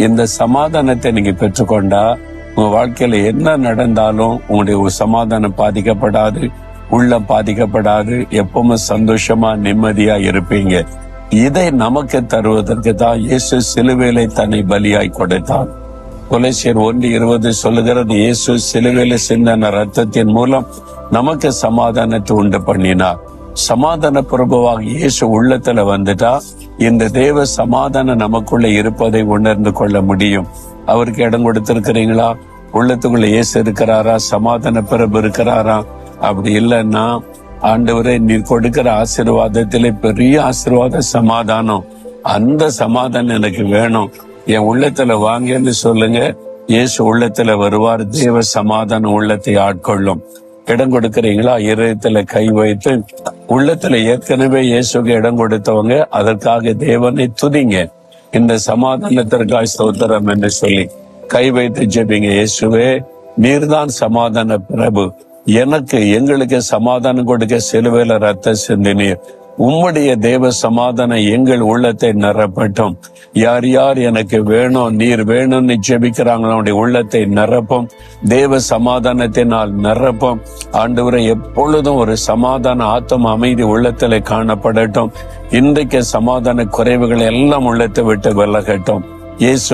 இந்த சமாதானத்தை நீங்க பெற்றுக்கொண்டா உங்க வாழ்க்கையில என்ன நடந்தாலும் உங்களுடைய சமாதானம் பாதிக்கப்படாது, உள்ளம் பாதிக்கப்படாது, எப்பவுமே சந்தோஷமா நிம்மதியா இருப்பீங்க. இதை நமக்கு தருவதற்கு தான் இயேசு சிலுவையிலே தன்னை பலியாய் கொடுத்தார். கொலோசியர் 1:20 சொல்லுகிறது, இயேசு சிலுவையில சிந்தின ரத்தத்தின் மூலம் நமக்கு சமாதானத்தை உண்டு பண்ணினார். சமாதான பிரபுவாக இயேசு உள்ளத்துல வந்துட்டா இந்த தேவ சமாதானம் நமக்குள்ள இருப்பதை உணர்ந்து கொள்ள முடியும். அவருக்கு இடம் கொடுத்திருக்கிறீங்களா? உள்ளத்துக்குள்ள இயேசு இருக்கிறாரா? சமாதான பிரபு இருக்கிறாரா? அப்படி இல்லைன்னா, ஆண்டவரே நீர் கொடுக்கிற ஆசீர்வாதத்திலே பெரிய ஆசீர்வாத சமாதானம், அந்த சமாதானம் எனக்கு வேணும், என் உள்ளத்துல வாங்கன்னு சொல்லுங்க. இயேசு உள்ளத்துல வருவார். தேவ சமாதானம் உள்ளத்தை ஆட்கொள்ளும். இடம் கொடுக்கறீங்களா? இதயத்துல கை வைத்து உள்ளத்துல ஏற்கனவே இயேசுக்கு இடம் கொடுத்தவங்க அதற்காக தேவனை துதிங்க. இந்த சமாதானத்திற்காக ஸ்தோத்திரம் என்று சொல்லி கை வைத்து ஜெபிங்க. இயேசுவே, நீர்தான் சமாதான பிரபு, எங்களுக்கு சமாதானம் கொடுக்க சிலுவையில ரத்த சிந்தினீர். உம்முடைய தேவ சமாதானம் எங்கள் உள்ளத்தை நிரப்பட்டும். யார் யார் எனக்கு வேணும், நீர் வேணும்னு ஜெபிக்கிறாங்களோ அவனுடைய உள்ளத்தை நிரப்பும். தேவ சமாதானத்தினால் நிரப்பும். ஆண்டவரை எப்பொழுதும் ஒரு சமாதான ஆத்ம அமைதி உள்ளத்துல காணப்படட்டும். இன்றைக்கு சமாதான குறைவுகள் எல்லாம் உள்ளத்தை விட்டு விலகட்டும். இயேசு